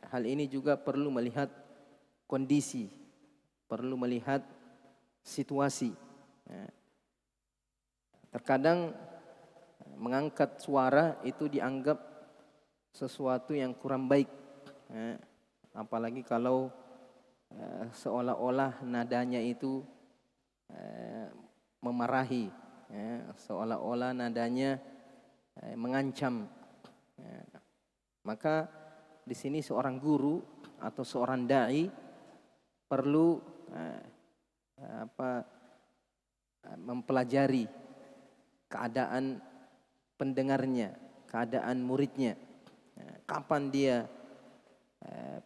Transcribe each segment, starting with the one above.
hal ini juga perlu melihat kondisi, perlu melihat situasi. Terkadang mengangkat suara itu dianggap sesuatu yang kurang baik, apalagi kalau seolah-olah nadanya itu memarahi, seolah-olah nadanya mengancam. Maka di sini seorang guru atau seorang dai perlu mempelajari keadaan pendengarnya, keadaan muridnya. Kapan dia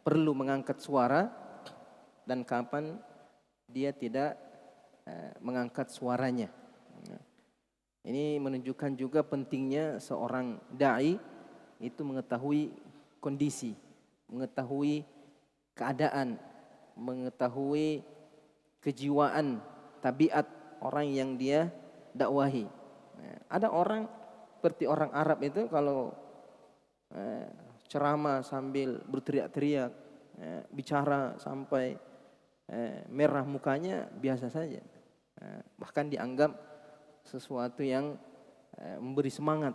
perlu mengangkat suara dan kapan dia tidak mengangkat suaranya. Ini menunjukkan juga pentingnya seorang dai itu mengetahui kondisi, mengetahui keadaan, mengetahui kejiwaan, tabiat orang yang dia dakwahi. Ada orang seperti orang Arab itu kalau ceramah sambil berteriak-teriak, bicara sampai merah mukanya biasa saja. Bahkan dianggap sesuatu yang memberi semangat.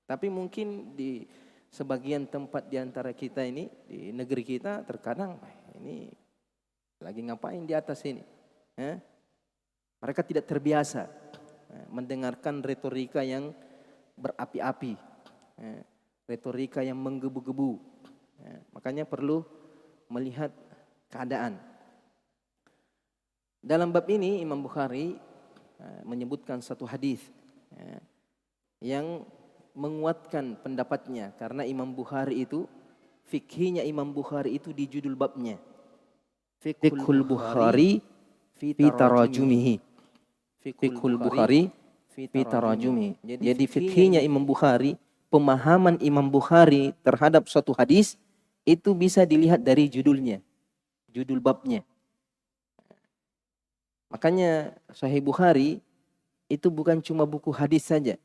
Tapi mungkin di sebagian tempat di antara kita ini, di negeri kita terkadang ini lagi ngapain di atas ini? Mereka tidak terbiasa mendengarkan retorika yang berapi-api, retorika yang menggebu-gebu. Makanya perlu melihat keadaan. Dalam bab ini Imam Bukhari menyebutkan satu hadis yang menguatkan pendapatnya, karena Imam Bukhari itu fikihnya Imam Bukhari itu di judul babnya. Fiqhul Bukhari fi tarajumihi. Fiqhul Bukhari fi tarajumihi. Jadi fikihnya Imam Bukhari, pemahaman Imam Bukhari terhadap suatu hadis itu bisa dilihat dari judulnya, judul babnya. Makanya Sahih Bukhari itu bukan cuma buku hadis saja,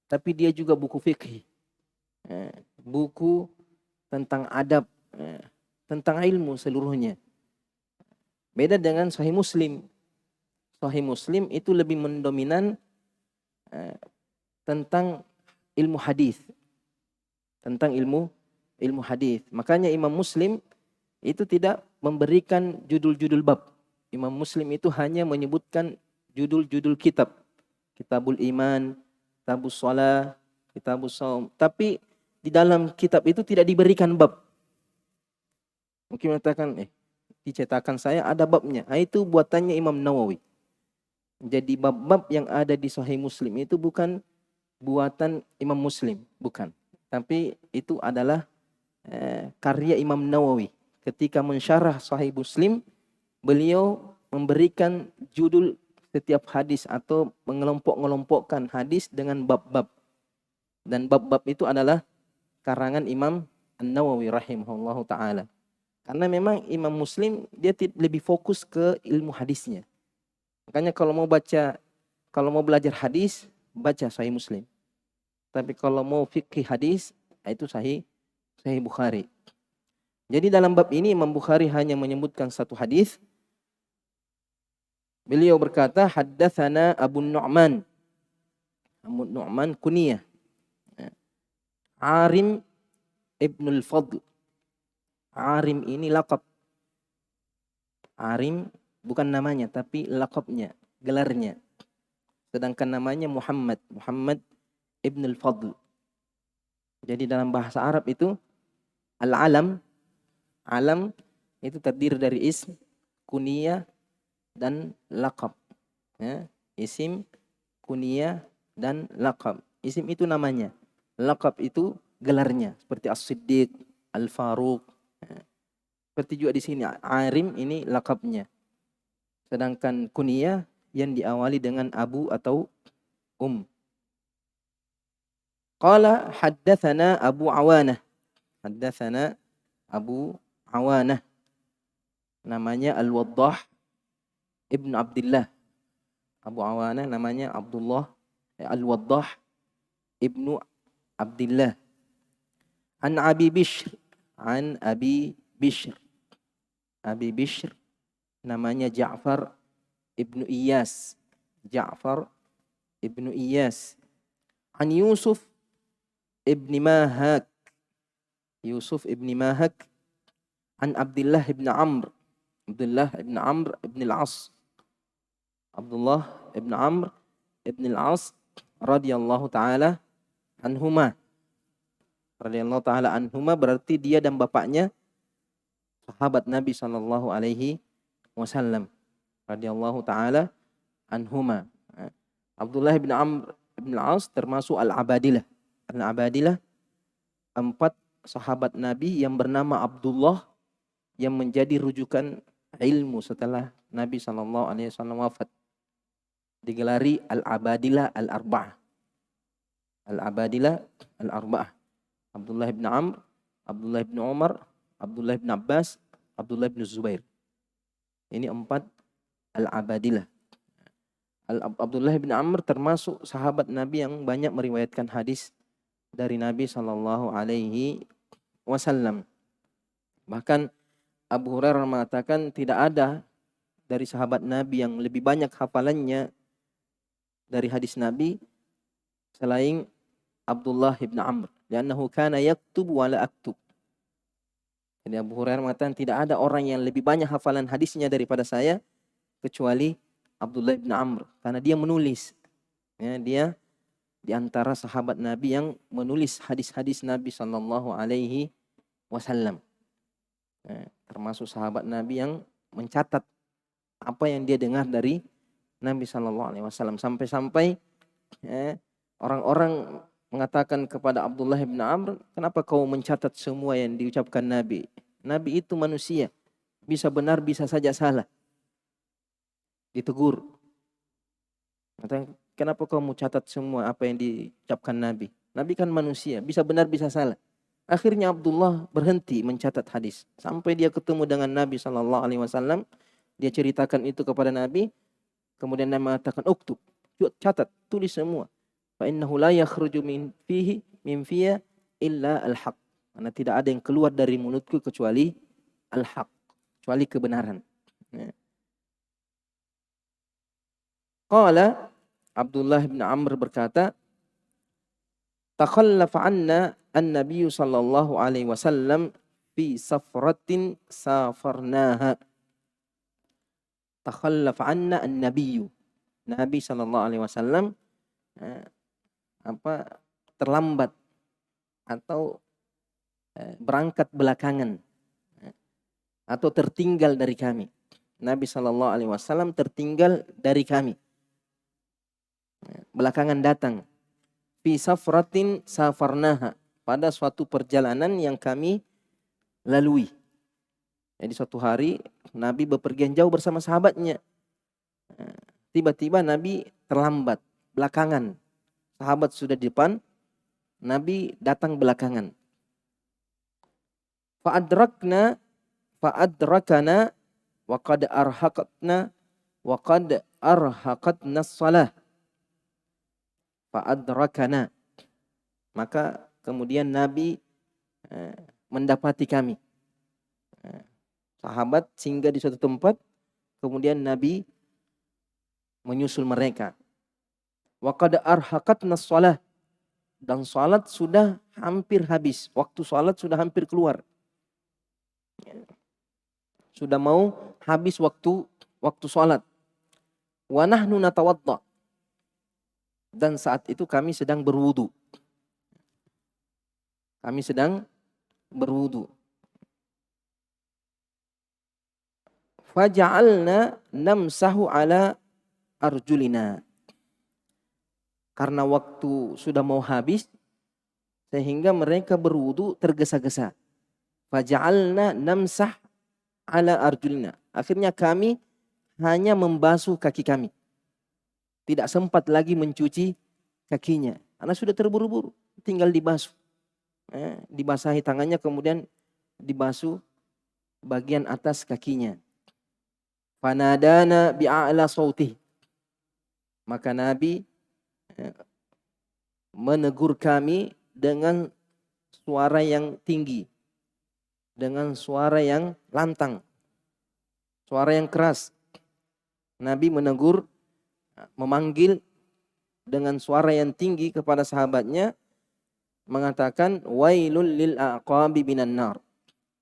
tapi dia juga buku fikih, buku tentang adab, tentang ilmu seluruhnya. Beda dengan Sahih Muslim. Sahih Muslim itu lebih mendominan tentang ilmu hadis, tentang ilmu hadis. Makanya Imam Muslim itu tidak memberikan judul-judul bab. Imam Muslim itu hanya menyebutkan judul-judul kitab. Kitabul Iman, Kitabus Shalah, Kitabus Shaum. Tapi di dalam kitab itu tidak diberikan bab. Mungkin mengatakan, dicetakan saya ada babnya. Itu buatannya Imam Nawawi. Jadi bab-bab yang ada di Sahih Muslim itu bukan buatan Imam Muslim, bukan. Tapi itu adalah karya Imam Nawawi. Ketika mensyarah Sahih Muslim, beliau memberikan judul setiap hadis atau mengelompok-ngelompokkan hadis dengan bab-bab. Dan bab-bab itu adalah karangan Imam An-Nawawi rahimahullahu ta'ala. Karena memang Imam Muslim dia lebih fokus ke ilmu hadisnya. Makanya kalau mau belajar hadis, baca Sahih Muslim. Tapi kalau mau fikih hadis, itu Sahih Bukhari. Jadi dalam bab ini Imam Bukhari hanya menyebutkan satu hadis. Beliau berkata, haddatsana Abu Nu'man. Abu Nu'man kunyah. Arim Ibnul Fadl. Arim ini laqab. Arim bukan namanya, tapi laqabnya, gelarnya. Sedangkan namanya Muhammad. Muhammad Ibnul Fadl. Jadi dalam bahasa Arab itu, al-alam. Alam itu terdiri dari ism, kunyah, dan laqab. Isim, kunyah, dan laqab. Isim itu namanya. Laqab itu gelarnya. Seperti As-Siddiq, Al-Faruq. Seperti juga di sini. Arim ini laqabnya. Sedangkan kunyah yang diawali dengan Abu atau Qala haddatsana Abu Awanah. Haddatsana Abu Awanah. Namanya Al-Waddah Ibn Abdullah. Abu Awanah namanya Abdullah Al-Waddah Ibnu Abdullah. An Abi Bishr an Abi Bishr. Abi Bishr namanya Ja'far ibnu Iyas. Ja'far ibnu Iyas. An Yusuf ibni Mahak. Yusuf ibni Mahak. An Abdullah ibn Amr. Abdullah ibn Amr ibn al-As. Abdullah ibn Amr ibn al-As radhiyallahu taala anhuma. Radhiyallahu taala anhuma berarti dia dan bapaknya sahabat Nabi sallallahu alaihi wasallam. Radhiyallahu taala anhuma. Abdullah bin Amr bin Al-As termasuk Al-Abadilah. Al-Abadilah 4 sahabat Nabi yang bernama Abdullah yang menjadi rujukan ilmu setelah Nabi sallallahu alaihi wasallam wafat. Digelari Al-Abadilah Al-Arba'ah. Al-Abadilah Al-Arba'ah. Abdullah bin Amr, Abdullah bin Umar, Abdullah bin Abbas, Abdullah bin Zubair. Ini 4 Al-Abadilah. Abdullah bin Amr termasuk sahabat Nabi yang banyak meriwayatkan hadis dari Nabi sallallahu alaihi wasallam. Bahkan Abu Hurairah mengatakan tidak ada dari sahabat Nabi yang lebih banyak hafalannya dari hadis Nabi selain Abdullah bin Amr. Li'annahu kana yaktubu wa la aktub. Jadi Abu Hurairah mengatakan tidak ada orang yang lebih banyak hafalan hadisnya daripada saya kecuali Abdullah bin Amr, karena dia menulis. Ya, dia di antara sahabat Nabi yang menulis hadis-hadis Nabi sallallahu alaihi wasallam. Termasuk sahabat Nabi yang mencatat apa yang dia dengar dari Nabi sallallahu alaihi wasallam, sampai-sampai orang-orang mengatakan kepada Abdullah bin Amr, "Kenapa kau mencatat semua yang diucapkan Nabi? Nabi itu manusia, bisa benar bisa saja salah." Ditegur. Kenapa kau mau catat semua apa yang diucapkan Nabi? Nabi kan manusia, bisa benar bisa salah. Akhirnya Abdullah berhenti mencatat hadis sampai dia ketemu dengan Nabi sallallahu alaihi wasallam. Dia ceritakan itu kepada Nabi. Kemudian Nabi mengatakan, "Uktub, catat, tulis semua. Fa innahu la yakhruju min fiya illa al-haq." Karena tidak ada yang keluar dari mulutku kecuali al-haq, kecuali kebenaran. Qala Abdullah bin Amr berkata, "Takhallafa anna an-nabiy sallallahu alaihi wasallam fi safratin safarnaha." Takhallafa anna an-nabiy. Nabi sallallahu alaihi wasallam terlambat atau berangkat belakangan atau tertinggal dari kami. Nabi sallallahu alaihi wasallam tertinggal dari kami. Belakangan datang. Fi safratin safarnaha, pada suatu perjalanan yang kami lalui. Jadi suatu hari Nabi bepergian jauh bersama sahabatnya. Tiba-tiba Nabi terlambat, belakangan. Sahabat sudah di depan, Nabi datang belakangan. Fa'adrakna wa qad arhaqatna as-salah. Fa'adrakana. Maka kemudian Nabi mendapati kami. Sahabat singgah di suatu tempat, kemudian Nabi menyusul mereka. Wa qad arhaqatna as-salah. Dan salat sudah hampir habis. Waktu salat sudah hampir keluar. Sudah mau habis waktu salat. Wa nahnu natawadda. Dan saat itu kami sedang berwudu. Kami sedang berwudu. Faja'alna namsahu ala arjulina. Karena waktu sudah mau habis, sehingga mereka berwudu tergesa-gesa. Faja'alna namsah ala arjulina. Akhirnya kami hanya membasuh kaki kami. Tidak sempat lagi mencuci kakinya. Karena sudah terburu-buru. Tinggal dibasuh. Dibasahi tangannya, kemudian dibasuh bagian atas kakinya. Fanadana bi'a'la sautih. Maka Nabi menegur kami dengan suara yang tinggi. dengan suara yang lantang, suara yang keras. Nabi menegur, memanggil dengan suara yang tinggi kepada sahabatnya, mengatakan wailul lil aqabi minan nar.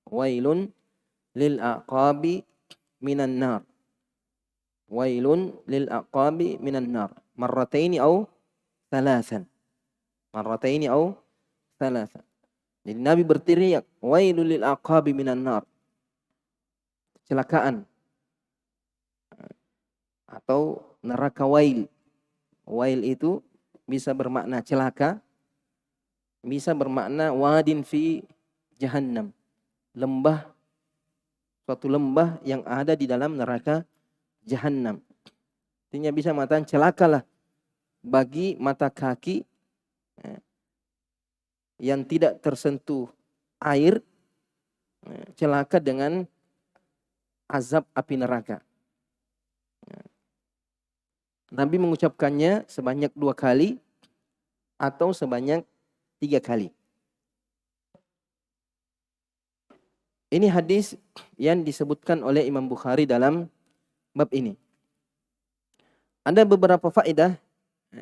Wailun lil aqabi minan nar. Wailun lil aqabi minan nar. Marrataini au thalathan. Marrataini au thalathan. Jadi Nabi berteriak, wailul lil aqabi minan nar. Kecelakaan atau neraka wail. Wail itu bisa bermakna celaka, bisa bermakna wadin fi jahannam. Lembah, suatu lembah yang ada di dalam neraka jahannam. Artinya bisa mengatakan celakalah bagi mata kaki yang tidak tersentuh air, celaka dengan azab api neraka. Nabi mengucapkannya sebanyak 2 kali atau sebanyak 3 kali. Ini hadis yang disebutkan oleh Imam Bukhari dalam bab ini. Ada beberapa faedah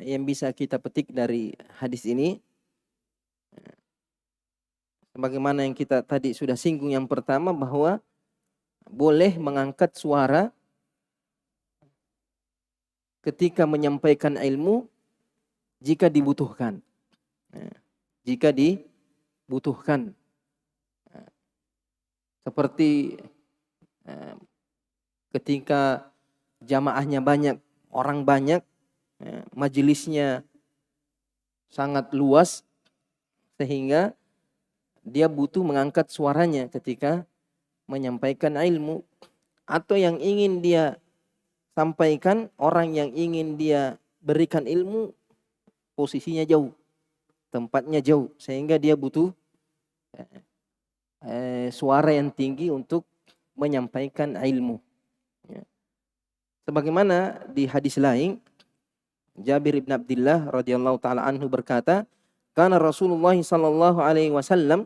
yang bisa kita petik dari hadis ini. Sebagaimana yang kita tadi sudah singgung, yang pertama bahwa boleh mengangkat suara ketika menyampaikan ilmu jika dibutuhkan. Jika dibutuhkan. Seperti ketika jamaahnya banyak, orang banyak, majelisnya sangat luas, sehingga dia butuh mengangkat suaranya ketika menyampaikan ilmu. Atau yang ingin dia sampaikan, orang yang ingin dia berikan ilmu, posisinya jauh, tempatnya jauh, sehingga dia butuh suara yang tinggi untuk menyampaikan ilmu. Sebagaimana di hadis lain, Jabir bin Abdullah radhiyallahu taala anhu berkata, "Kana Rasulullah sallallahu alaihi wasallam,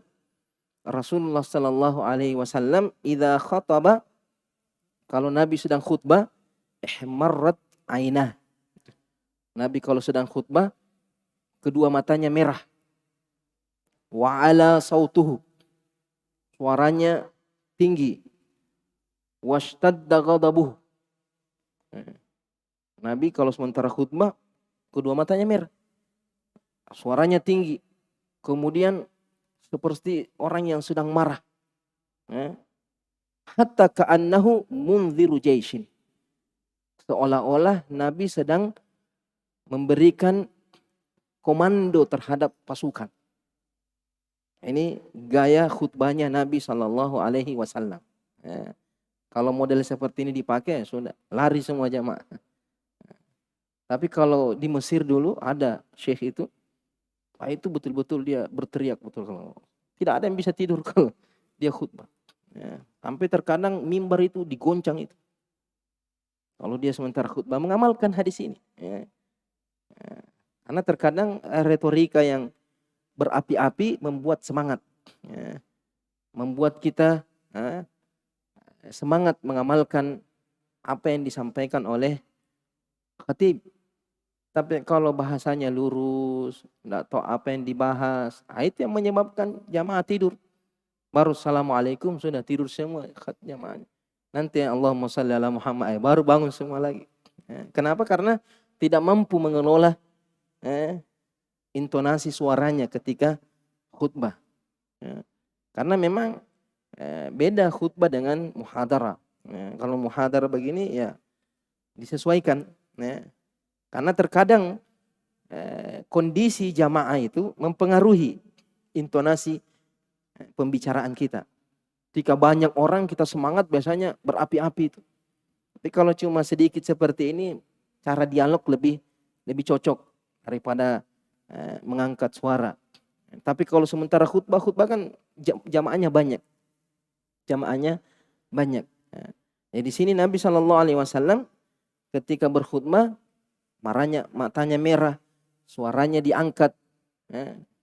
Rasulullah sallallahu alaihi wasallam idza khataba, kalau Nabi sedang khutbah, ihmarrat ainah." Nabi kalau sedang khutbah, kedua matanya merah. Wa ala sautuhu, suaranya tinggi. Washtadda ghadabuhu. Nabi kalau sementara khutbah, kedua matanya merah, suaranya tinggi, kemudian seperti orang yang sedang marah. Hatta ka'annahu munziru jaishin. Seolah-olah Nabi sedang memberikan komando terhadap pasukan. Ini gaya khutbahnya Nabi Shallallahu Alaihi Wasallam. Kalau model seperti ini dipakai, sudah lari semua jamaah. Tapi kalau di Mesir dulu ada syekh itu, itu betul-betul dia berteriak betul. Tidak ada yang bisa tidur kalau dia khutbah. Sampai terkadang mimbar itu digoncang itu. Kalau dia sementara khutbah mengamalkan hadis ini. Karena terkadang retorika yang berapi-api membuat semangat. Membuat kita semangat mengamalkan apa yang disampaikan oleh khatib. Tapi kalau bahasanya lurus, tidak tahu apa yang dibahas, itu yang menyebabkan jamaah tidur. Baru assalamualaikum sudah tidur semua jamaahnya. Nanti Allahumma shalli ala Muhammad, baru bangun semua lagi. Kenapa? Karena tidak mampu mengelola intonasi suaranya ketika khutbah. Karena memang beda khutbah dengan muhadarah. Kalau muhadarah begini ya disesuaikan. Karena terkadang kondisi jamaah itu mempengaruhi intonasi pembicaraan kita. Jika banyak orang kita semangat biasanya berapi-api itu. Tapi kalau cuma sedikit seperti ini, cara dialog lebih cocok daripada mengangkat suara. Tapi kalau sementara khutbah kan jamaahnya banyak. Jamaahnya banyak. Ya, di sini Nabi Shallallahu Alaihi Wasallam ketika berkhutbah, matanya merah, suaranya diangkat,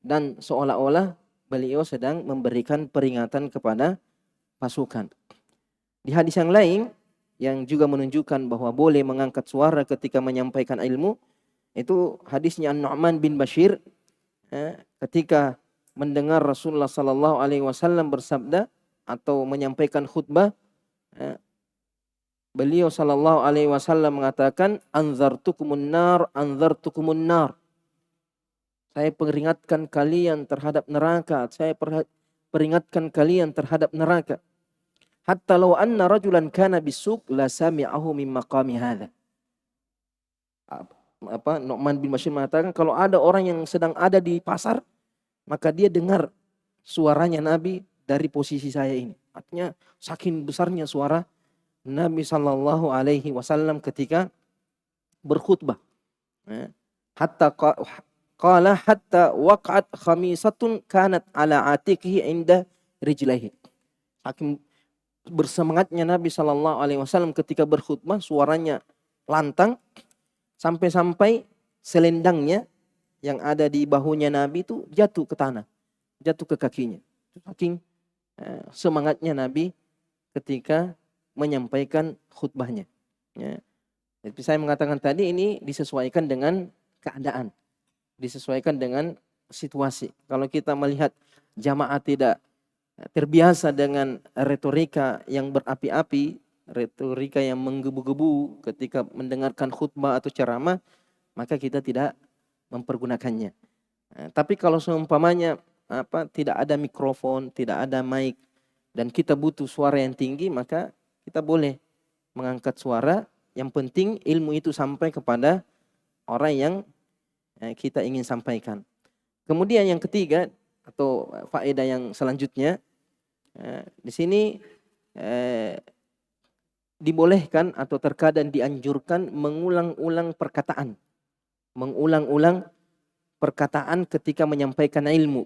dan seolah-olah beliau sedang memberikan peringatan kepada pasukan. Di hadis yang lain yang juga menunjukkan bahwa boleh mengangkat suara ketika menyampaikan ilmu, itu hadisnya An-Nu'man bin Bashir ketika mendengar Rasulullah sallallahu alaihi wasallam bersabda atau menyampaikan khutbah, beliau sallallahu alaihi wasallam mengatakan, anzartukumun nar, anzartukumun nar. Saya peringatkan kalian terhadap neraka, saya peringatkan kalian terhadap neraka. Hatta law anna rajulan kana bisuk la sami'ahu min maqami hadza. Nu'man bin Bashir mengatakan, kalau ada orang yang sedang ada di pasar, maka dia dengar suaranya Nabi dari posisi saya ini. Artinya saking besarnya suara Nabi sallallahu alaihi wasallam ketika berkhutbah. Hatta qala hatta waqa'at khamisatun kanat ala atiqihi inda rijlaihi. Saking bersemangatnya Nabi sallallahu alaihi wasallam ketika berkhutbah, suaranya lantang sampai-sampai selendangnya yang ada di bahunya Nabi itu jatuh ke tanah, jatuh ke kakinya. Saking semangatnya Nabi ketika menyampaikan khutbahnya. Ya. Jadi saya mengatakan tadi ini disesuaikan dengan keadaan, disesuaikan dengan situasi. Kalau kita melihat jamaah tidak terbiasa dengan retorika yang berapi-api, retorika yang menggebu-gebu ketika mendengarkan khutbah atau ceramah, maka kita tidak mempergunakannya. Tapi kalau seumpamanya tidak ada mikrofon, tidak ada mic, dan kita butuh suara yang tinggi, maka kita boleh mengangkat suara. Yang penting ilmu itu sampai kepada orang yang kita ingin sampaikan. Kemudian yang ketiga atau faedah yang selanjutnya, di sini dibolehkan atau terkadang dianjurkan mengulang-ulang perkataan. Mengulang-ulang perkataan ketika menyampaikan ilmu.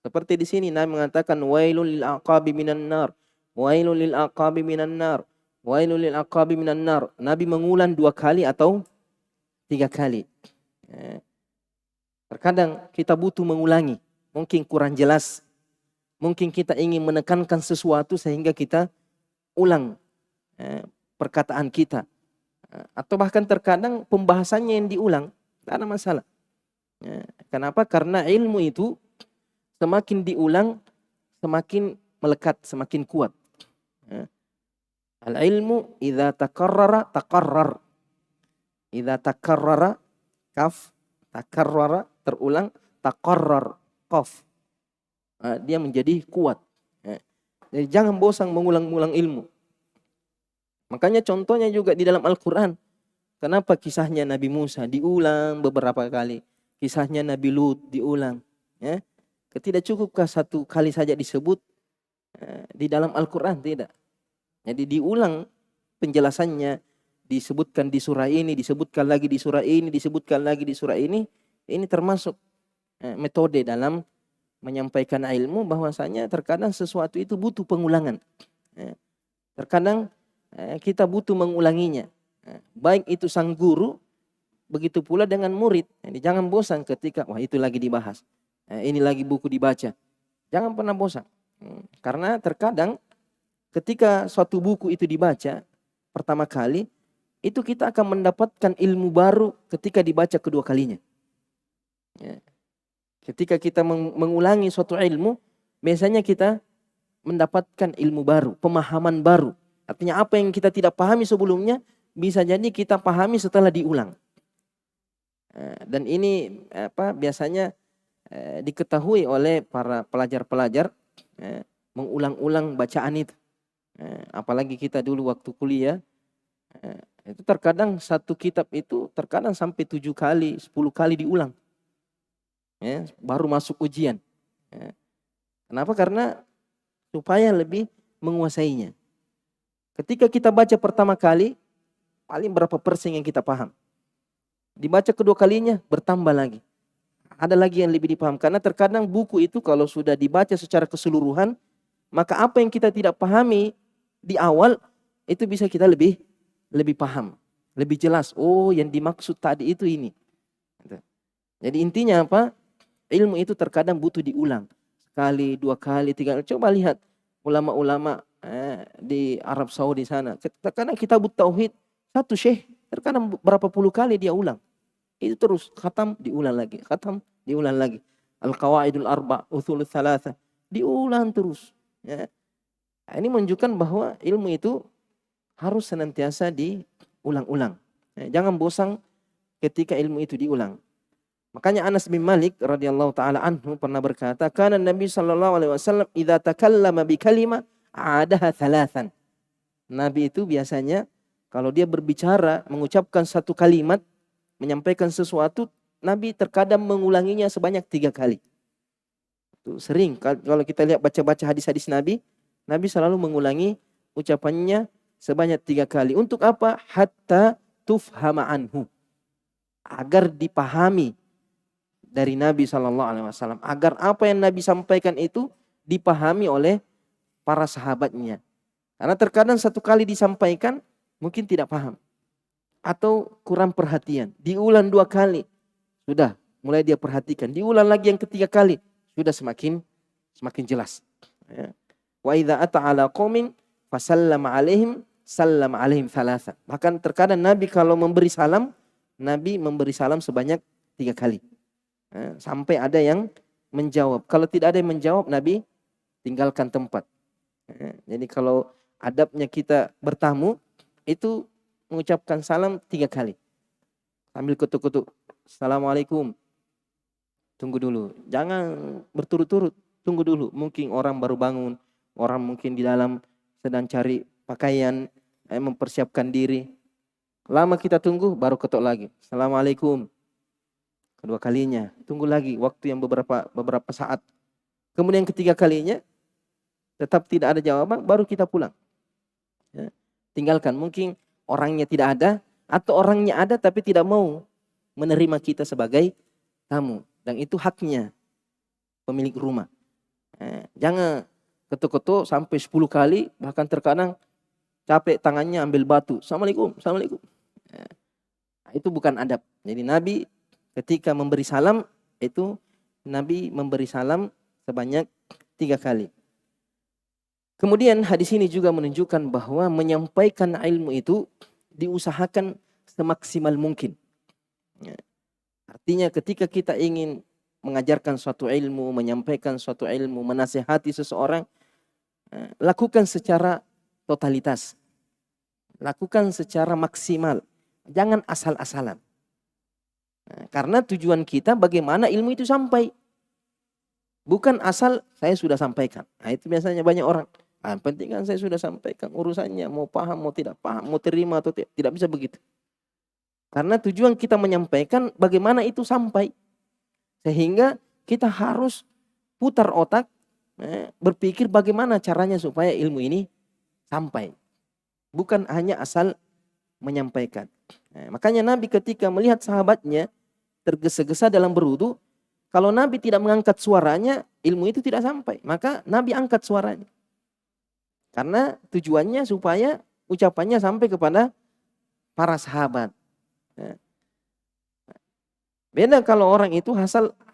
Seperti di sini Nabi mengatakan wailul lil aqabi minan nar, wailul lil aqabi minan nar, wailul lil aqabi minan nar. Nabi mengulang 2 kali atau 3 kali. Terkadang kita butuh mengulangi, mungkin kurang jelas, mungkin kita ingin menekankan sesuatu sehingga kita ulang perkataan kita. Atau bahkan terkadang pembahasannya yang diulang, tidak ada masalah. Kenapa? Karena ilmu itu semakin diulang, semakin melekat, semakin kuat. Al-ilmu idza takarrara taqarrar. Idza takarrara kaf, takarrara terulang, taqarrar qaf. Dia menjadi kuat. Jadi jangan bosan mengulang-ulang ilmu. Makanya contohnya juga di dalam Al-Quran. Kenapa kisahnya Nabi Musa diulang beberapa kali? Kisahnya Nabi Lut diulang. Tidak cukupkah 1 kali saja disebut di dalam Al-Quran? Tidak. Jadi diulang penjelasannya, disebutkan di surah ini, disebutkan lagi di surah ini, disebutkan lagi di surah ini. Ini termasuk metode dalam menyampaikan ilmu, bahwasanya terkadang sesuatu itu butuh pengulangan. Terkadang kita butuh mengulanginya. Baik itu sang guru, begitu pula dengan murid. Jadi jangan bosan ketika, wah itu lagi dibahas. Ini lagi buku dibaca. Jangan pernah bosan. Karena terkadang ketika suatu buku itu dibaca pertama kali, itu kita akan mendapatkan ilmu baru ketika dibaca kedua kalinya. Ketika kita mengulangi suatu ilmu, biasanya kita mendapatkan ilmu baru, pemahaman baru. Artinya apa yang kita tidak pahami sebelumnya, bisa jadi kita pahami setelah diulang. Dan ini biasanya diketahui oleh para pelajar-pelajar, mengulang-ulang bacaan itu. Apalagi kita dulu waktu kuliah, itu terkadang 1 kitab itu terkadang sampai 7 kali, 10 kali diulang. Baru masuk ujian. Kenapa? Karena supaya lebih menguasainya. Ketika kita baca pertama kali, paling berapa persen yang kita paham. Dibaca kedua kalinya, bertambah lagi. Ada lagi yang lebih dipaham. Karena terkadang buku itu kalau sudah dibaca secara keseluruhan, maka apa yang kita tidak pahami di awal, itu bisa kita lebih paham. Lebih jelas, oh yang dimaksud tadi itu ini. Jadi intinya apa? Ilmu itu terkadang butuh diulang. 1 kali, 2 kali, 3 kali. Coba lihat. ulama-ulama di Arab Saudi sana. Kadang kitab tauhid satu syekh terkadang berapa puluh kali dia ulang. Itu terus khatam diulang lagi, khatam diulang lagi. Al-Qawaidul Arba, Ushulul Tsalatsa diulang terus. Ya. Ini menunjukkan bahwa ilmu itu harus senantiasa diulang-ulang. Ya, jangan bosan ketika ilmu itu diulang. Makanya Anas bin Malik radhiyallahu taala anhu pernah berkata, "Kana Nabi sallallahu alaihi wasallam idza takallama bi kalimah a'adaha thalathan." Nabi itu biasanya kalau dia berbicara, mengucapkan satu kalimat, menyampaikan sesuatu, Nabi terkadang mengulanginya sebanyak 3 kali. Itu sering kalau kita lihat baca-baca hadis-hadis Nabi, Nabi selalu mengulangi ucapannya sebanyak 3 kali. Untuk apa? Hatta tufhama anhu. Agar dipahami dari Nabi SAW. Agar apa yang Nabi sampaikan itu dipahami oleh para sahabatnya. Karena terkadang satu kali disampaikan mungkin tidak paham. Atau kurang perhatian. Diulang 2 kali. Sudah mulai dia perhatikan. Diulang lagi yang ketiga kali. Sudah semakin jelas. Wa idza ata ala qaumin fasallama alaihim sallama alaihim thalatha. Bahkan terkadang Nabi kalau memberi salam, Nabi memberi salam sebanyak 3 kali. Sampai ada yang menjawab. Kalau tidak ada yang menjawab, Nabi tinggalkan tempat. Jadi kalau adabnya kita bertamu, itu mengucapkan salam 3 kali. Sambil kutuk-kutuk. Assalamualaikum. Tunggu dulu. Jangan berturut-turut. Tunggu dulu. Mungkin orang baru bangun. Orang mungkin di dalam sedang cari pakaian. Mempersiapkan diri. Lama kita tunggu, baru ketuk lagi. Assalamualaikum. Kedua kalinya. Tunggu lagi. Waktu yang beberapa saat. Kemudian ketiga kalinya. Tetap tidak ada jawaban. Baru kita pulang. Ya. Tinggalkan. Mungkin orangnya tidak ada. Atau orangnya ada tapi tidak mau menerima kita sebagai tamu. Dan itu haknya pemilik rumah. Jangan ketuk-ketuk sampai 10 kali. Bahkan terkadang capek tangannya ambil batu. Assalamualaikum. Assalamualaikum. Itu bukan adab. Jadi Nabi ketika memberi salam. Itu Nabi memberi salam sebanyak 3 kali. Kemudian hadis ini juga menunjukkan bahwa menyampaikan ilmu itu diusahakan semaksimal mungkin. Artinya ketika kita ingin mengajarkan suatu ilmu, menyampaikan suatu ilmu, menasihati seseorang, lakukan secara totalitas. Lakukan secara maksimal. Jangan asal-asalan. Karena tujuan kita bagaimana ilmu itu sampai. Bukan asal saya sudah sampaikan. Nah, itu biasanya banyak orang. Yang penting kan saya sudah sampaikan urusannya. Mau paham, mau tidak paham, mau terima atau tidak. Tidak bisa begitu. Karena tujuan kita menyampaikan bagaimana itu sampai. Sehingga kita harus putar otak. Berpikir bagaimana caranya supaya ilmu ini sampai. Bukan hanya asal menyampaikan. Makanya Nabi ketika melihat sahabatnya tergesa-gesa dalam berwudu. Kalau Nabi tidak mengangkat suaranya, ilmu itu tidak sampai. Maka Nabi angkat suaranya. Karena tujuannya supaya ucapannya sampai kepada para sahabat. Beda kalau orang itu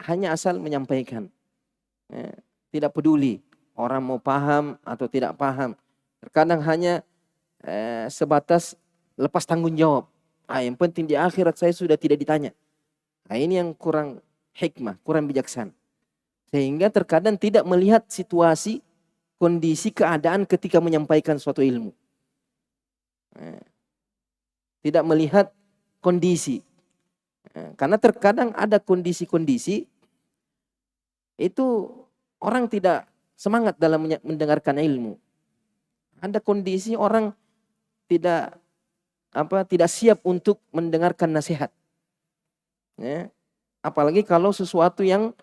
hanya asal menyampaikan. Tidak peduli orang mau paham atau tidak paham. Terkadang hanya sebatas lepas tanggung jawab. Yang penting di akhirat saya sudah tidak ditanya. Ini yang kurang hikmah, kurang bijaksana. Sehingga terkadang tidak melihat situasi, kondisi, keadaan ketika menyampaikan suatu ilmu. Tidak melihat kondisi. Karena terkadang ada kondisi-kondisi itu orang tidak semangat dalam mendengarkan ilmu. Ada kondisi orang tidak siap untuk mendengarkan nasihat. Apalagi kalau sesuatu yang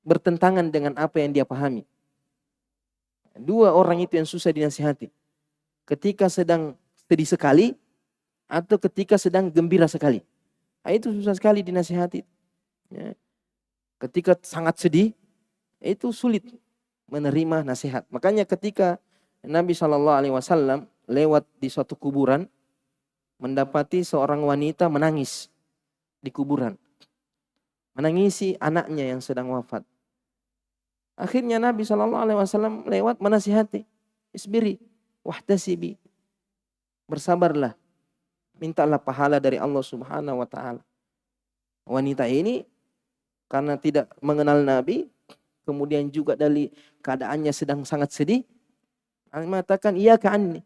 bertentangan dengan apa yang dia pahami. 2 orang itu yang susah dinasihati. Ketika sedang sedih sekali atau ketika sedang gembira sekali. Itu susah sekali dinasihati. Ketika sangat sedih, itu sulit menerima nasihat. Makanya ketika Nabi SAW lewat di suatu kuburan, mendapati seorang wanita menangis di kuburan. Menangisi anaknya yang sedang wafat. Akhirnya Nabi SAW lewat menasihati. isbiri wahtasibi. Bersabarlah, mintalah pahala dari Allah Subhanahu wa taala. Wanita ini karena tidak mengenal Nabi, kemudian juga dari keadaannya sedang sangat sedih, mengatakan, iya ka'anni,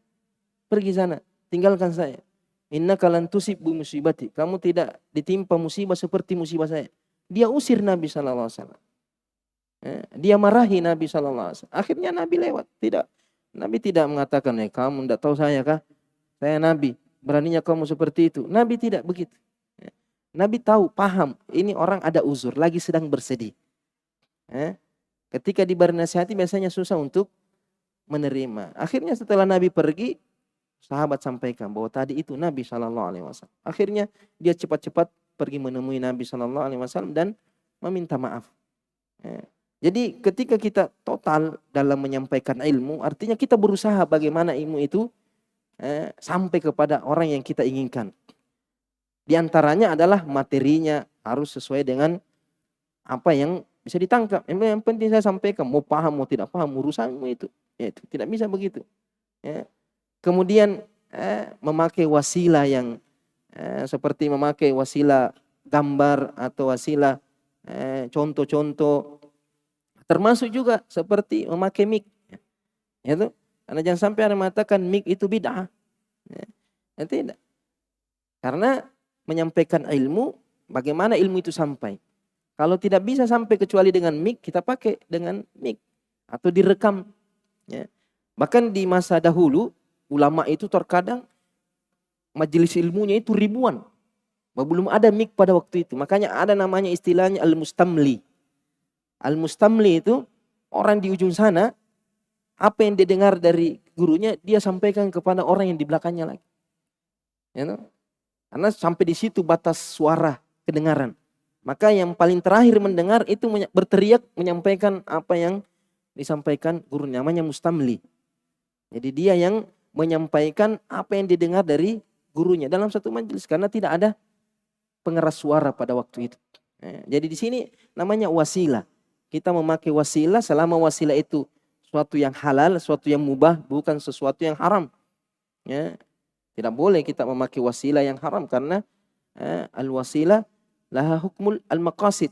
pergi sana, tinggalkan saya. Innaka lan tusibbu musibati, kamu tidak ditimpa musibah seperti musibah saya. Dia usir Nabi sallallahu alaihi wasallam. Dia marahi Nabi sallallahu alaihi wasallam. Akhirnya Nabi lewat. Nabi tidak mengatakan, kamu tidak tahu saya kah? Saya Nabi. Beraninya kamu seperti itu. Nabi tidak begitu. Nabi tahu, paham, ini orang ada uzur, lagi sedang bersedih. Ketika diberi nasihati biasanya susah untuk menerima. Akhirnya setelah Nabi pergi, sahabat sampaikan bahwa tadi itu Nabi SAW. Akhirnya dia cepat-cepat pergi menemui Nabi SAW dan meminta maaf. Jadi ketika kita total dalam menyampaikan ilmu, artinya kita berusaha bagaimana ilmu itu sampai kepada orang yang kita inginkan. Di antaranya adalah materinya harus sesuai dengan apa yang bisa ditangkap. Yang penting saya sampaikan, mau paham mau tidak paham urusanmu itu. Itu tidak bisa begitu. Kemudian memakai wasilah yang seperti memakai wasilah gambar atau wasilah contoh-contoh. Termasuk juga seperti memakai mic. Itu karena jangan sampai ada mengatakan mic itu bid'ah. Tidak. Karena menyampaikan ilmu, bagaimana ilmu itu sampai. Kalau tidak bisa sampai kecuali dengan mic, kita pakai dengan mic atau direkam. Bahkan di masa dahulu, ulama itu terkadang majelis ilmunya itu ribuan. Belum ada mic pada waktu itu. Makanya ada namanya istilahnya al-mustamli. Al-mustamli itu orang di ujung sana, apa yang dia dengar dari gurunya, dia sampaikan kepada orang yang di belakangnya lagi. Karena sampai di situ batas suara kedengaran. Maka yang paling terakhir mendengar itu berteriak menyampaikan apa yang disampaikan guru, namanya mustamli. Jadi dia yang menyampaikan apa yang didengar dari gurunya dalam satu majelis karena tidak ada pengeras suara pada waktu itu. Jadi di sini namanya wasilah. Kita memakai wasilah selama wasilah itu sesuatu yang halal, sesuatu yang mubah, bukan sesuatu yang haram. Tidak boleh kita memakai wasilah yang haram karena al-wasilah laha hukmul al-maqasid.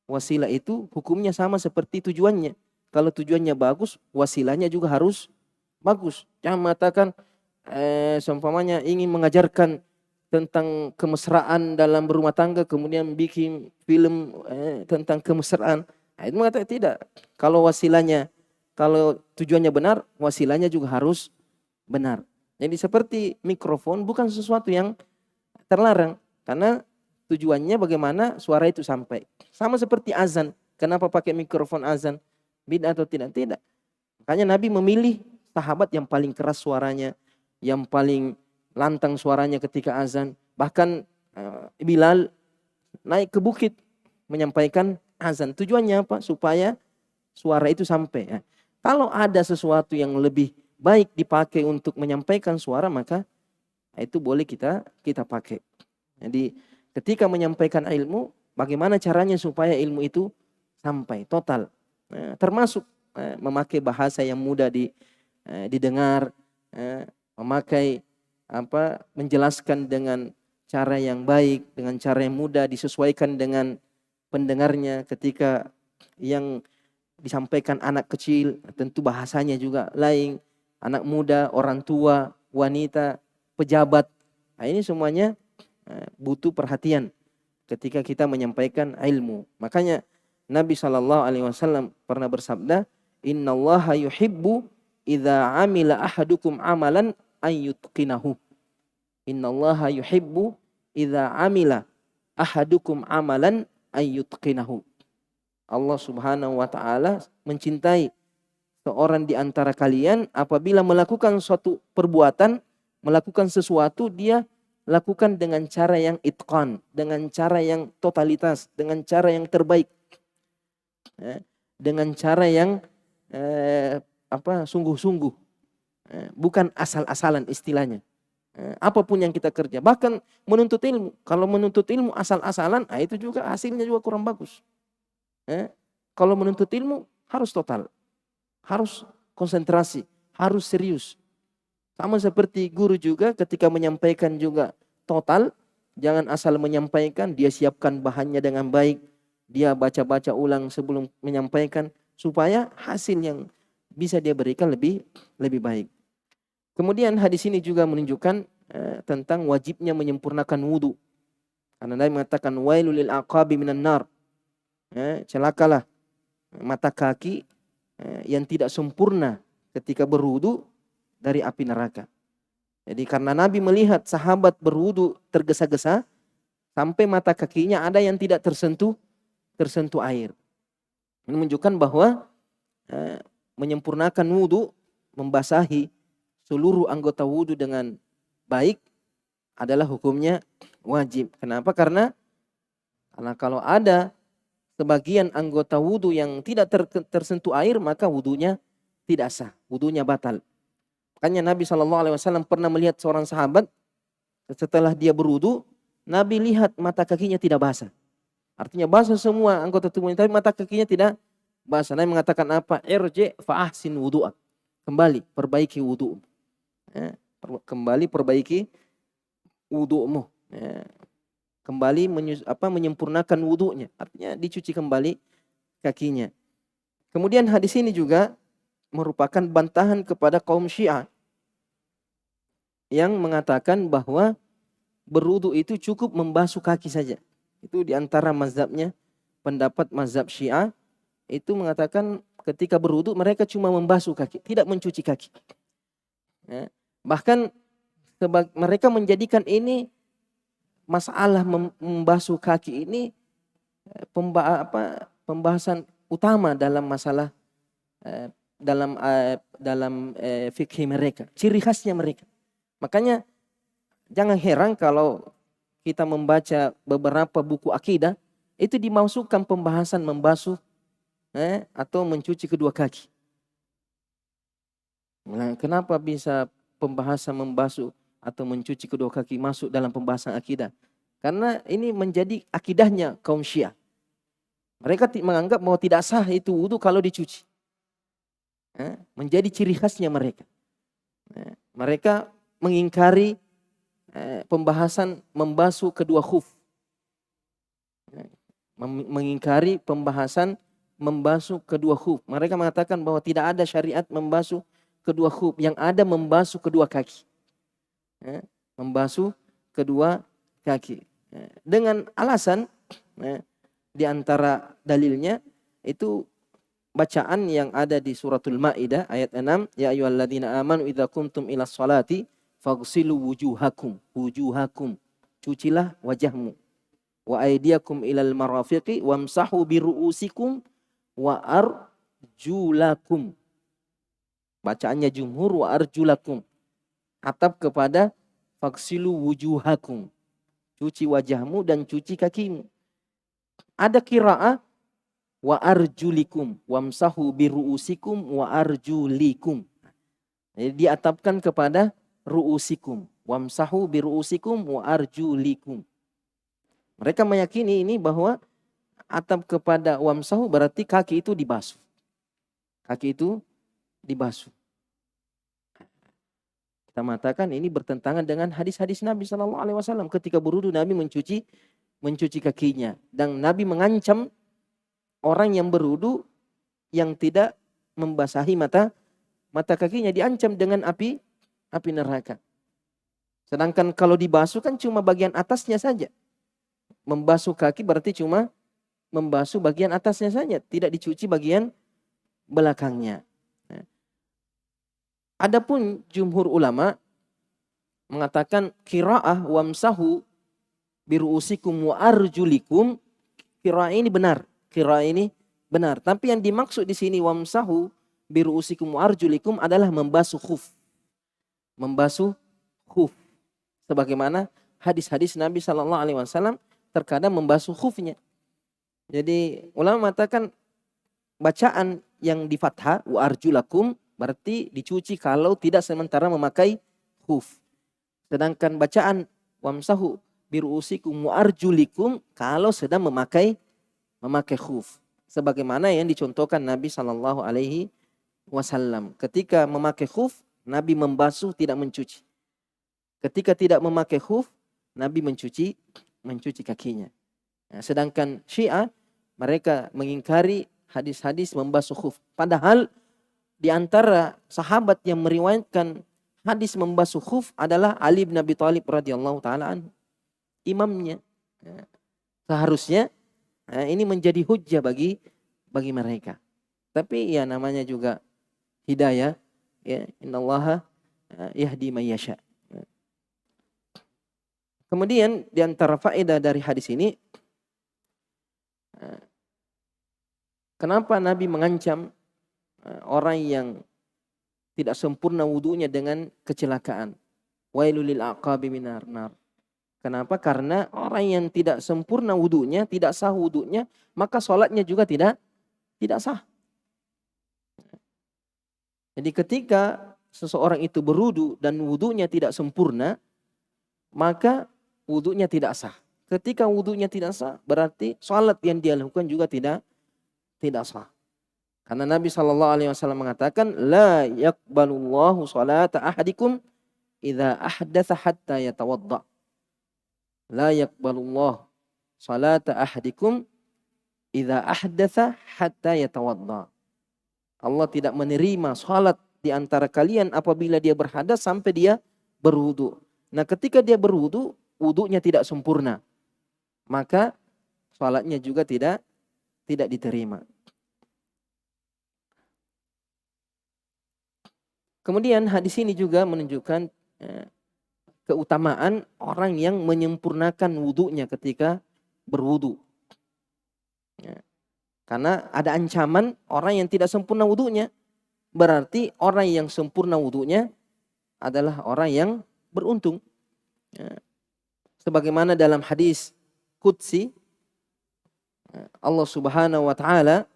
Wasilah itu hukumnya sama seperti tujuannya. Kalau tujuannya bagus, wasilahnya juga harus bagus. Jangan mengatakan seumpamanya ingin mengajarkan tentang kemesraan dalam berumah tangga kemudian bikin film tentang kemesraan. Itu mengatakan tidak. Kalau wasilahnya, kalau tujuannya benar, wasilahnya juga harus benar. Jadi seperti mikrofon bukan sesuatu yang terlarang. Karena tujuannya bagaimana suara itu sampai. Sama seperti azan. Kenapa pakai mikrofon azan? Bid'ah atau tidak? Tidak. Makanya Nabi memilih sahabat yang paling keras suaranya. Yang paling lantang suaranya ketika azan. Bahkan Bilal naik ke bukit menyampaikan azan. Tujuannya apa? Supaya suara itu sampai. Kalau ada sesuatu yang lebih baik dipakai untuk menyampaikan suara, maka itu boleh kita pakai. Jadi ketika menyampaikan ilmu, bagaimana caranya supaya ilmu itu sampai total. Termasuk memakai bahasa yang mudah didengar, memakai menjelaskan dengan cara yang baik, dengan cara yang mudah, disesuaikan dengan pendengarnya. Ketika yang disampaikan anak kecil, tentu bahasanya juga lain. Anak muda, orang tua, wanita, pejabat. Ini semuanya butuh perhatian ketika kita menyampaikan ilmu. Makanya Nabi SAW pernah bersabda, Innallaha yuhibbu idza amila ahadukum amalan ayyutqinahu. Innallaha yuhibbu idza amila ahadukum amalan ayyutqinahu. Allah Subhanahu wa taala mencintai seorang di antara kalian apabila melakukan suatu perbuatan, melakukan sesuatu, dia lakukan dengan cara yang itqan, dengan cara yang totalitas, dengan cara yang terbaik. Dengan cara yang sungguh-sungguh. Bukan asal-asalan istilahnya. Apapun yang kita kerja, bahkan menuntut ilmu. Kalau menuntut ilmu asal-asalan, itu juga hasilnya juga kurang bagus. Kalau menuntut ilmu harus total. Harus konsentrasi, harus serius. Sama seperti guru juga ketika menyampaikan juga total, jangan asal menyampaikan, dia siapkan bahannya dengan baik, dia baca-baca ulang sebelum menyampaikan supaya hasil yang bisa dia berikan lebih baik. Kemudian hadis ini juga menunjukkan tentang wajibnya menyempurnakan wudu. Karena Nabi mengatakan wailul lil aqabi minan nar. Celakalah mata kaki yang tidak sempurna ketika berwudu dari api neraka. Jadi karena Nabi melihat sahabat berwudu tergesa-gesa sampai mata kakinya ada yang tidak tersentuh air. Ini menunjukkan bahwa menyempurnakan wudu, membasahi seluruh anggota wudu dengan baik adalah hukumnya wajib. Kenapa? Karena kalau ada sebagian anggota wudu yang tidak tersentuh air, maka wudunya tidak sah, wudunya batal. Makanya Nabi SAW pernah melihat seorang sahabat setelah dia berwudu, Nabi lihat mata kakinya tidak basah. Artinya basah semua anggota tubuhnya, tapi mata kakinya tidak basah. Nabi mengatakan apa? Irji fa'ahsin wudu'ak. Kembali, perbaiki wudu. Kembali perbaiki wudu'mu. Kembali menyempurnakan wudu'nya. Artinya dicuci kembali kakinya. Kemudian hadis ini juga merupakan bantahan kepada kaum Syiah yang mengatakan bahwa berwudu itu cukup membasuh kaki saja. Itu diantara mazhabnya, pendapat mazhab Syiah itu mengatakan ketika berwudu mereka cuma membasuh kaki, tidak mencuci kaki. Bahkan mereka menjadikan ini masalah membasuh kaki ini pembahasan utama dalam masalah dalam fikih mereka, ciri khasnya mereka. Makanya jangan heran kalau kita membaca beberapa buku akidah itu dimasukkan pembahasan membasuh atau mencuci kedua kaki. Nah, kenapa bisa pembahasan membasuh atau mencuci kedua kaki masuk dalam pembahasan akidah? Karena ini menjadi akidahnya kaum Syiah. Mereka menganggap bahwa tidak sah itu wudu kalau dicuci. Menjadi ciri khasnya mereka. Mereka mengingkari pembahasan membasuh kedua khuf. Mengingkari pembahasan membasuh kedua khuf. Mereka mengatakan bahwa tidak ada syariat membasuh kedua khuf, yang ada membasuh kedua kaki. Membasuh kedua kaki. Dengan alasan di antara dalilnya itu bacaan yang ada di suratul Maidah ayat 6, ya ayyuhalladzina amanu idza qumtum ilas sholati faghsilu wujuhakum, cucilah wajahmu, wa aydiyakum ilal marafiqi wamsahu biruusikum wa arjulakum. Bacaannya jumhur wa arjulakum. Atap kepada faghsilu wujuhakum, cuci wajahmu dan cuci kakimu. Ada qiraah wa arjulikum wamsahu biruusikum wa arjulikum. Jadi diatapkan kepada ruusikum, wamsahu biruusikum wa arjulikum. Mereka meyakini ini bahwa atap kepada wamsahu berarti kaki itu dibasuh. Kaki itu dibasuh. Kita mengatakan ini bertentangan dengan hadis-hadis Nabi SAW. Ketika berwudu Nabi mencuci kakinya, dan Nabi mengancam orang yang berwudu yang tidak membasahi mata kakinya, diancam dengan api neraka. Sedangkan kalau dibasuh kan cuma bagian atasnya saja. Membasuh kaki berarti cuma membasuh bagian atasnya saja, tidak dicuci bagian belakangnya. Adapun jumhur ulama mengatakan qiraah wamsahu biruusikum wa arjulikum, qiraah ini benar. Qiraah ini benar. Tapi yang dimaksud di sini wamsahu biruusikum wa arjulikum adalah membasuh khuf. Membasuh khuf. Sebagaimana hadis-hadis Nabi SAW terkadang membasuh khufnya. Jadi ulama mengatakan bacaan yang di fathah wa arjulakum berarti dicuci kalau tidak sementara memakai khuf. Sedangkan bacaan wamsahu biruusikum wa arjulikum kalau sedang memakai khuf. Sebagaimana yang dicontohkan Nabi SAW wasallam. Ketika memakai khuf, Nabi membasuh, tidak mencuci. Ketika tidak memakai khuf, Nabi mencuci kakinya. Nah, sedangkan Syiah, mereka mengingkari hadis-hadis membasuh khuf. Padahal di antara sahabat yang meriwayatkan hadis membasuh khuf adalah Ali bin Abi Thalib radhiyallahu taala anhu, imamnya. Nah, seharusnya ini menjadi hujjah bagi mereka. Tapi ya namanya juga hidayah, ya, innallaha yahdi may yasha. Kemudian di antara faedah dari hadis ini, kenapa Nabi mengancam orang yang tidak sempurna wudunya dengan kecelakaan? Wailul lil aqabi minar nar. Kenapa? Karena orang yang tidak sempurna wudunya, tidak sah wudunya, maka sholatnya juga tidak sah. Jadi ketika seseorang itu berwudu dan wudunya tidak sempurna, maka wudunya tidak sah. Ketika wudunya tidak sah, berarti sholat yang dia lakukan juga tidak sah. Karena Nabi SAW mengatakan, la yakbalullahu sholata ahadikum idza ahdatsa hatta yatawadda. La yakbalullah salata ahadikum idza ahdatsa hatta yatawadda. Allah tidak menerima salat di antara kalian apabila dia berhadas sampai dia berwudu. Nah, ketika dia berwudu, wudunya tidak sempurna, maka salatnya juga tidak diterima. Kemudian hadis ini juga menunjukkan keutamaan orang yang menyempurnakan wudunya ketika berwudu. Ya. Karena ada ancaman orang yang tidak sempurna wudunya. Berarti orang yang sempurna wudunya adalah orang yang beruntung. Ya. Sebagaimana dalam hadis Qudsi, Allah Subhanahu wa taala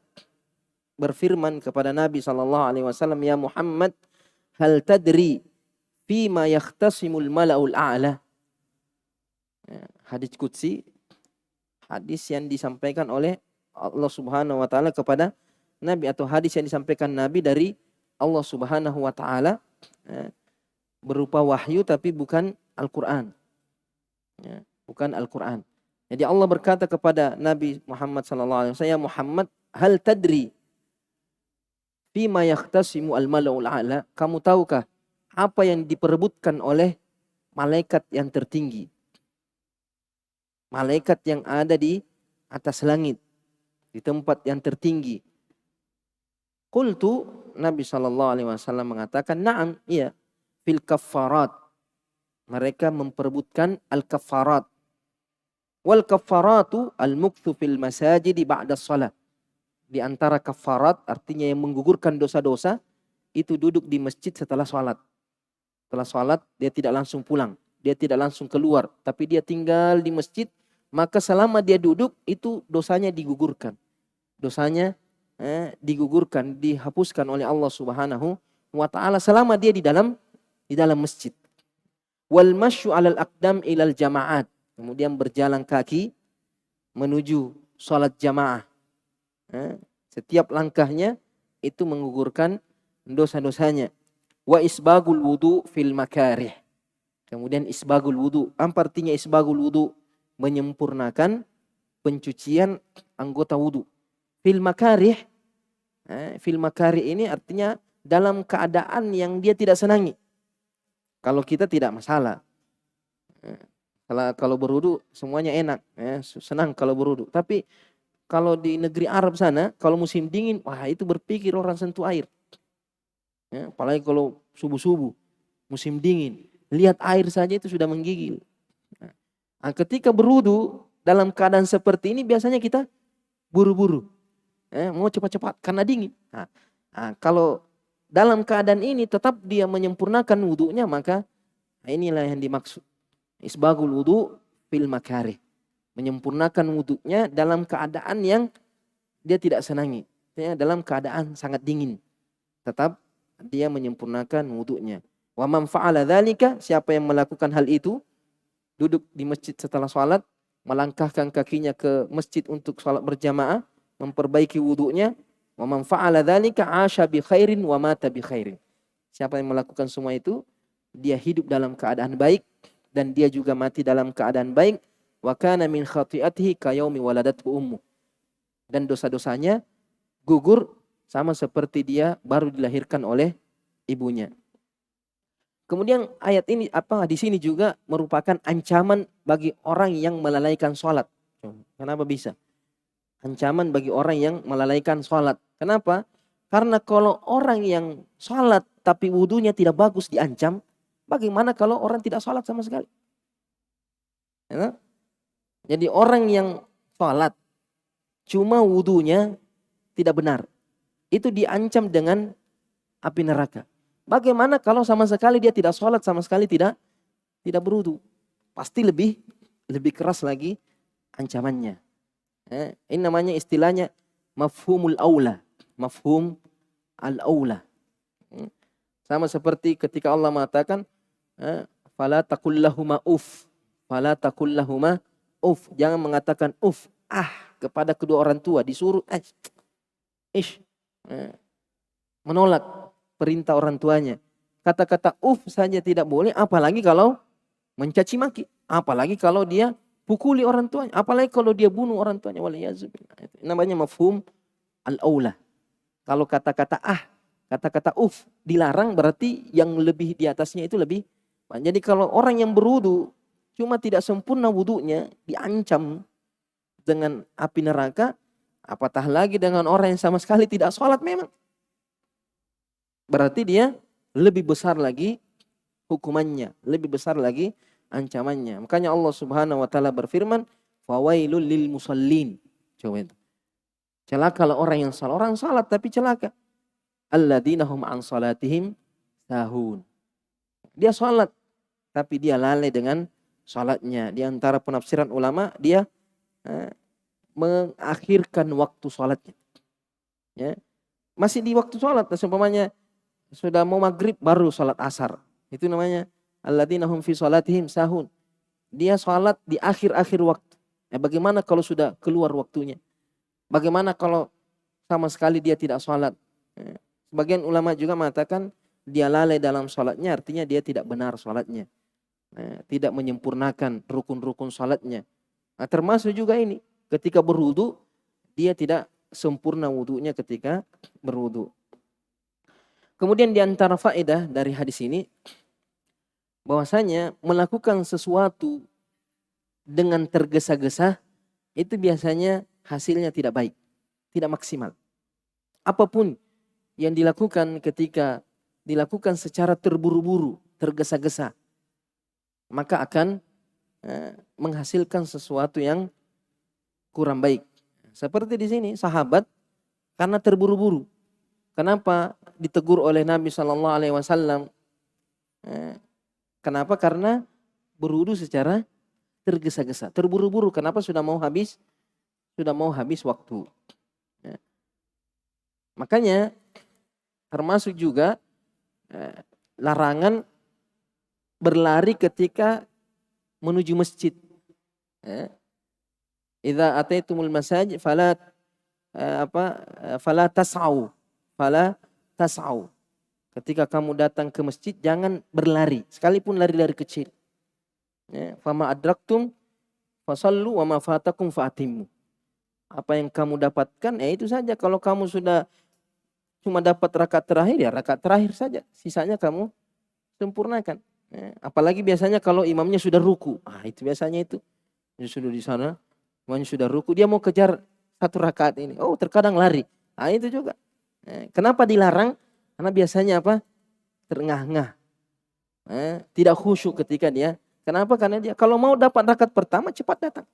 berfirman kepada Nabi SAW, ya Muhammad, hal tadri fima yakhtasimul mala'ul a'la. Hadis Qudsi, hadis yang disampaikan oleh Allah Subhanahu wa taala kepada Nabi, atau hadis yang disampaikan Nabi dari Allah Subhanahu wa taala berupa wahyu tapi bukan Al-Qur'an. Bukan Al-Qur'an. Jadi Allah berkata kepada Nabi Muhammad sallallahu alaihi wasallam, ya Muhammad, hal tadri fima yakhtasimu al-mala'ul a'la? Kamu tahukah apa yang diperebutkan oleh malaikat yang tertinggi? Malaikat yang ada di atas langit, di tempat yang tertinggi. Qultu, Nabi SAW mengatakan, na'am, iya, fil kaffarat. Mereka memperebutkan al-kaffarat. Wal kaffaratu al-mukthu fil masajidi ba'da shalah. Di antara kaffarat, artinya yang menggugurkan dosa-dosa, itu duduk di masjid setelah sholat. Setelah sholat, dia tidak langsung pulang. Dia tidak langsung keluar. Tapi dia tinggal di masjid. Maka selama dia duduk, itu dosanya digugurkan. Dosanya digugurkan, dihapuskan oleh Allah Subhanahu wa ta'ala selama dia di dalam masjid. Wal masyu alal aqdam ilal jama'at. Kemudian berjalan kaki menuju sholat jamaah. Setiap langkahnya itu menggugurkan dosa-dosanya. Wa isbagul wudu fil makarih. Kemudian isbagul wudu. Apa artinya isbagul wudu? Menyempurnakan pencucian anggota wudu. Fil makarih. Fil makarih ini artinya dalam keadaan yang dia tidak senangi. Kalau kita tidak masalah. Kalau berwudu semuanya enak. Senang kalau berwudu. Tapi kalau di negeri Arab sana, kalau musim dingin, wah itu berpikir orang sentuh air. Apalagi kalau subuh-subuh, musim dingin, lihat air saja itu sudah menggigil. Nah, ketika berwudu dalam keadaan seperti ini biasanya kita buru-buru, mau cepat-cepat karena dingin. Nah, kalau dalam keadaan ini tetap dia menyempurnakan wudunya, maka inilah yang dimaksud isbagul wudu fil makarih. Menyempurnakan wudunya dalam keadaan yang dia tidak senangi, dalam keadaan sangat dingin, tetap dia menyempurnakan wudunya. Wa man fa'ala dzalika, siapa yang melakukan hal itu, duduk di masjid setelah salat, melangkahkan kakinya ke masjid untuk salat berjamaah, memperbaiki wudunya, Wa man fa'ala dzalika 'asha bi khairin wa mata bi khairin. Siapa yang melakukan semua itu, dia hidup dalam keadaan baik dan dia juga mati dalam keadaan baik. Wa kana min khati'atihi ka yaumi waladathu ummu. Dan dosa-dosanya gugur sama seperti dia baru dilahirkan oleh ibunya. Kemudian ayat ini di sini juga merupakan ancaman bagi orang yang melalaikan sholat. Kenapa bisa? Ancaman bagi orang yang melalaikan sholat. Kenapa? Karena kalau orang yang sholat tapi wudunya tidak bagus diancam, bagaimana kalau orang tidak sholat sama sekali? Ya? Jadi orang yang sholat cuma wudunya tidak benar, itu diancam dengan api neraka. Bagaimana kalau sama sekali dia tidak sholat, sama sekali tidak berwudu? Pasti lebih keras lagi ancamannya. Ini namanya istilahnya mafhumul aula. Mafhum al-aula. Sama seperti ketika Allah mengatakan fala taqul lahuma uff. Fala taqul lahuma uff. Jangan mengatakan uff, kepada kedua orang tua, disuruh menolak perintah orang tuanya. Kata-kata saja tidak boleh, apalagi kalau mencaci maki, apalagi kalau dia pukuli orang tuanya, apalagi kalau dia bunuh orang tuanya. Waliyazubillah. Namanya mafhum al-aula. Kalau kata-kata kata-kata dilarang, berarti yang lebih di atasnya itu lebih. Jadi kalau orang yang berwudu cuma tidak sempurna wudunya diancam dengan api neraka, apatah lagi dengan orang yang sama sekali tidak sholat memang. Berarti dia lebih besar lagi hukumannya, lebih besar lagi ancamannya. Makanya Allah Subhanahu wa taala berfirman, "Fawailul lil musallin." Coba itu. Celaka kalau orang yang salat, orang salat tapi celaka. Alladzina hum an salatihim sahun. Dia salat tapi dia lalai dengan salatnya. Di antara penafsiran ulama, dia mengakhirkan waktu salatnya. Ya. Masih di waktu salat, seumpamanya sudah mau maghrib baru salat asar. Itu namanya alladzina hum fi salatihim sahun. Dia salat di akhir-akhir waktu. Bagaimana kalau sudah keluar waktunya? Bagaimana kalau sama sekali dia tidak salat? Sebagian ulama juga mengatakan dia lalai dalam salatnya, artinya dia tidak benar salatnya. Tidak menyempurnakan rukun-rukun salatnya. Termasuk juga ini, ketika berwudu dia tidak sempurna wudunya ketika berwudu. Kemudian di antara faedah dari hadis ini, bahwasanya melakukan sesuatu dengan tergesa-gesa itu biasanya hasilnya tidak baik, tidak maksimal. Apapun yang dilakukan ketika dilakukan secara terburu-buru, tergesa-gesa, maka akan menghasilkan sesuatu yang kurang baik. Seperti di sini sahabat karena terburu-buru. Kenapa ditegur oleh Nabi SAW? Kenapa? Karena berwudu secara tergesa-gesa, terburu-buru. Kenapa? Sudah mau habis waktu. Makanya termasuk juga larangan berlari ketika menuju masjid. Idza ataitumul masajid fala tas'au. Ketika kamu datang ke masjid jangan berlari, sekalipun lari-lari kecil. Fama adraktum fasallu wa ma fatakum fa'timmu. Apa yang kamu dapatkan itu saja. Kalau kamu sudah cuma dapat rakaat terakhir, ya rakaat terakhir saja. Sisanya kamu sempurnakan. Apalagi biasanya kalau imamnya sudah ruku. Itu biasanya itu. Sudah di sana, imamnya sudah ruku, dia mau kejar satu rakaat ini. Terkadang lari. Itu juga. Kenapa dilarang? Karena biasanya terengah-engah. Tidak khusyuk ketika dia. Kenapa? Karena dia kalau mau dapat rakaat pertama cepat datang.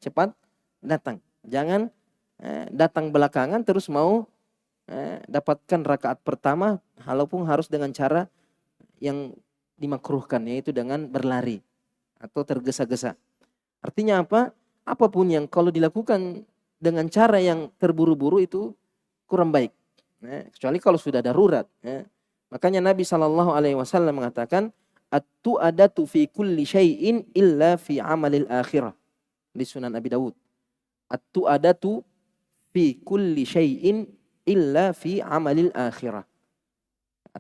Cepat datang. Jangan datang belakangan terus mau dapatkan rakaat pertama, walaupun harus dengan cara yang dimakruhkan, yaitu dengan berlari atau tergesa-gesa. Artinya apa? Apapun yang kalau dilakukan dengan cara yang terburu-buru itu kurang baik. Kecuali kalau sudah darurat. Makanya Nabi SAW mengatakan, at-tu'adatu fi kulli syai'in illa fi amalil akhirah. Di Sunan Abi Dawud. At-tu'adatu fi kulli syai'in illa fi amalil akhirah.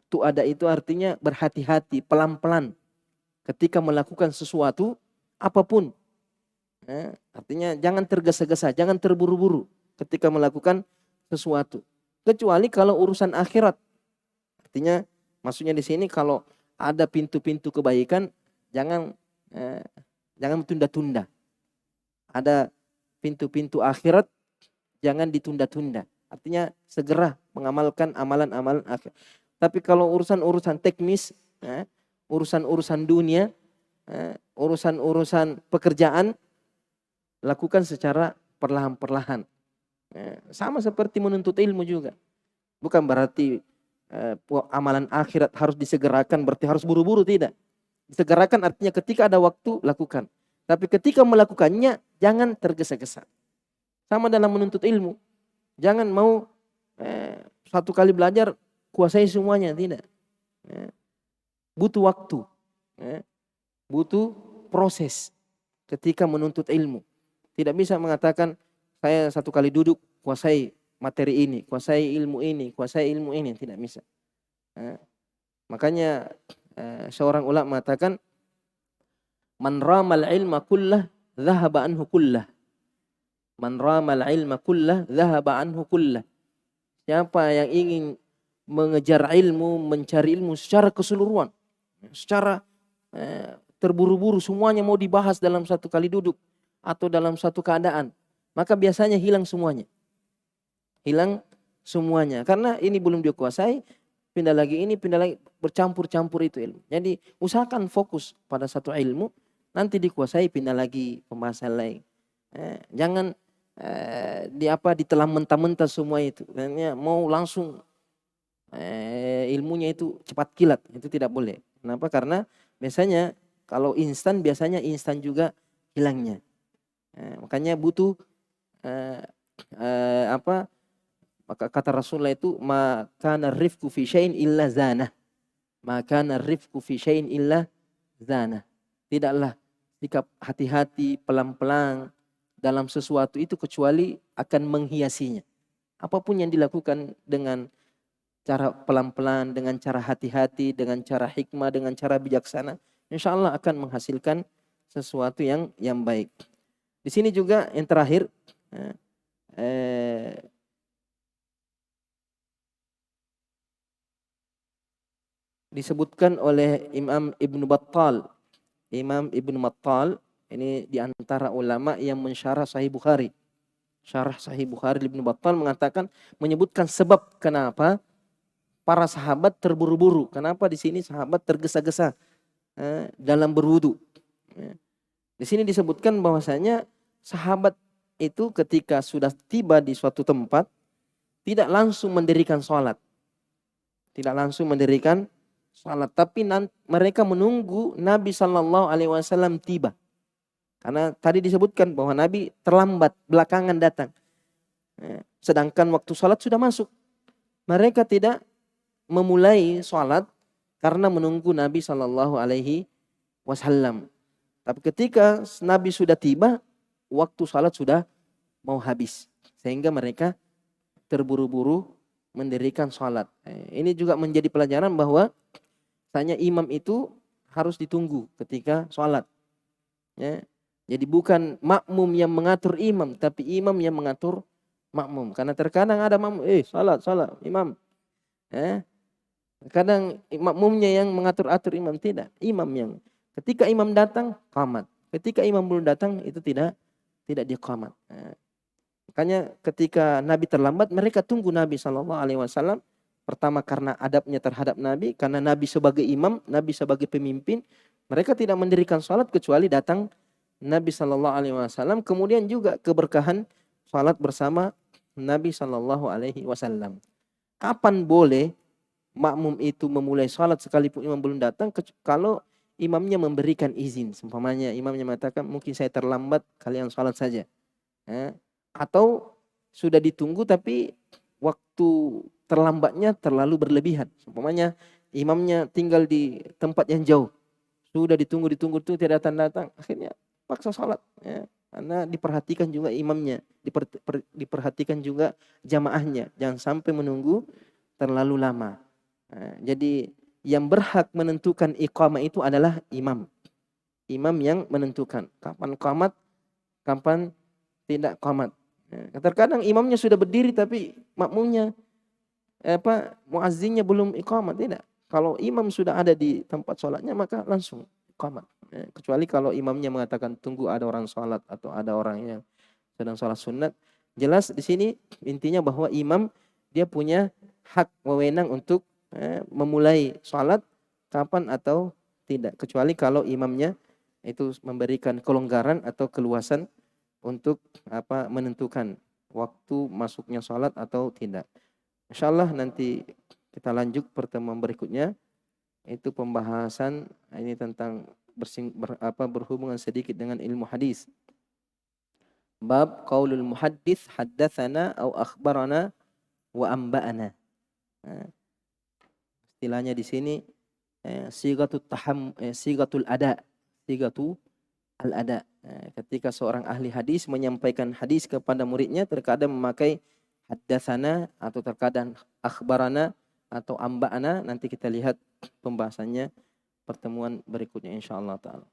Tu'ada itu artinya berhati-hati, pelan-pelan ketika melakukan sesuatu apapun. Artinya jangan tergesa-gesa, jangan terburu-buru ketika melakukan sesuatu. Kecuali kalau urusan akhirat. Artinya maksudnya di sini kalau ada pintu-pintu kebaikan jangan tunda-tunda. Ada pintu-pintu akhirat jangan ditunda-tunda. Artinya segera mengamalkan amalan-amalan akhirat. Tapi kalau urusan-urusan teknis, urusan-urusan dunia, urusan-urusan pekerjaan, lakukan secara perlahan-perlahan. Sama seperti menuntut ilmu juga. Bukan berarti amalan akhirat harus disegerakan, berarti harus buru-buru, tidak. Disegerakan artinya ketika ada waktu, lakukan. Tapi ketika melakukannya, jangan tergesa-gesa. Sama dalam menuntut ilmu. Jangan mau satu kali belajar, kuasai semuanya, tidak. Butuh waktu. Butuh proses ketika menuntut ilmu. Tidak bisa mengatakan, saya satu kali duduk, kuasai materi ini, kuasai ilmu ini, kuasai ilmu ini. Tidak bisa. Makanya seorang ulama mengatakan, man ramal ilma kullah, dhahaba anhu kullah. Man ramal ilma kullah, dhahaba anhu kullah. Siapa yang ingin mengejar ilmu, mencari ilmu secara keseluruhan, secara terburu-buru, semuanya mau dibahas dalam satu kali duduk atau dalam satu keadaan, maka biasanya hilang semuanya. Hilang semuanya. Karena ini belum dia kuasai, pindah lagi ini, pindah lagi, bercampur-campur itu ilmu. Jadi usahakan fokus pada satu ilmu, nanti dikuasai, pindah lagi pembahasan lain. Jangan ditelan mentah-mentah semua itu. Mau langsung ilmunya itu cepat kilat, itu tidak boleh. Kenapa? Karena biasanya kalau instan, biasanya instan juga hilangnya. Makanya butuh maka kata Rasulullah itu, maka narifku fi syai'in illa zana. Maka narifku fi syai'in illa zana. Tidaklah sikap hati-hati, pelan-pelan dalam sesuatu itu kecuali akan menghiasinya. Apapun yang dilakukan dengan cara pelan-pelan, dengan cara hati-hati, dengan cara hikmah, dengan cara bijaksana, insya Allah akan menghasilkan sesuatu yang baik. Di sini juga yang terakhir, disebutkan oleh Imam Ibn Battal. Imam Ibn Battal ini diantara ulama yang mensyarah Sahih Bukhari. Syarah Sahih Bukhari Ibn Battal mengatakan, menyebutkan sebab kenapa para sahabat terburu-buru. Kenapa di sini sahabat tergesa-gesa dalam berwudu. Di sini disebutkan bahwasanya sahabat itu ketika sudah tiba di suatu tempat, tidak langsung mendirikan sholat. Tidak langsung mendirikan sholat. Tapi mereka menunggu Nabi SAW tiba. Karena tadi disebutkan bahwa Nabi terlambat, belakangan datang. Sedangkan waktu sholat sudah masuk. Mereka tidak memulai sholat karena menunggu Nabi SAW. Tapi ketika Nabi sudah tiba, waktu sholat sudah mau habis. Sehingga mereka terburu-buru mendirikan sholat. Ini juga menjadi pelajaran bahwa tanya imam itu harus ditunggu ketika sholat. Jadi bukan makmum yang mengatur imam, tapi imam yang mengatur makmum. Karena terkadang ada makmum, sholat, imam. Kadang makmumnya yang mengatur-atur imam, tidak. Imam yang ketika imam datang, qamat. Ketika imam belum datang, itu tidak diqamat. Makanya ketika Nabi terlambat, mereka tunggu Nabi SAW. Pertama karena adabnya terhadap Nabi, karena Nabi sebagai imam, Nabi sebagai pemimpin, mereka tidak mendirikan sholat kecuali datang Nabi SAW. Kemudian juga keberkahan sholat bersama Nabi SAW. Kapan boleh makmum itu memulai sholat sekalipun imam belum datang? Kalau imamnya memberikan izin. Seumpamanya imamnya mengatakan, mungkin saya terlambat, kalian sholat saja. Atau sudah ditunggu tapi waktu terlambatnya terlalu berlebihan. Seumpamanya imamnya tinggal di tempat yang jauh. Sudah ditunggu tidak datang. Akhirnya paksa sholat. Karena diperhatikan juga imamnya, diperhatikan juga jamaahnya. Jangan sampai menunggu terlalu lama. Jadi yang berhak menentukan iqamah itu adalah imam. Imam yang menentukan kapan qamat, kapan tidak qamat. Terkadang imamnya sudah berdiri tapi makmumnya muazzinnya belum iqamah, tidak. Kalau imam sudah ada di tempat sholatnya maka langsung iqamah. Kecuali kalau imamnya mengatakan tunggu ada orang sholat atau ada orang yang sedang sholat sunat. Jelas di sini intinya bahwa imam dia punya hak wewenang untuk memulai sholat kapan atau tidak. Kecuali kalau imamnya itu memberikan kelonggaran atau keluasan untuk menentukan waktu masuknya sholat atau tidak. Insyaallah nanti kita lanjut pertemuan berikutnya. Itu pembahasan ini tentang berhubungan sedikit dengan ilmu hadis. Bab qaulul muhaddits haddatsana au akhbarana wa amba'ana. Istilahnya di sini sigatul ada, sigatu al-ada. Ketika seorang ahli hadis menyampaikan hadis kepada muridnya terkadang memakai haddatsana atau terkadang akhbarana atau amba'ana. Nanti kita lihat pembahasannya pertemuan berikutnya insyaallah taala.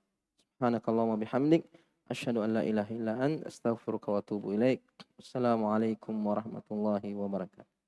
Subhanakallahumma bihamdik asyhadu an la ilaha illa anta astaghfiruka wa atubu ilaik. Assalamualaikum warahmatullahi wabarakatuh.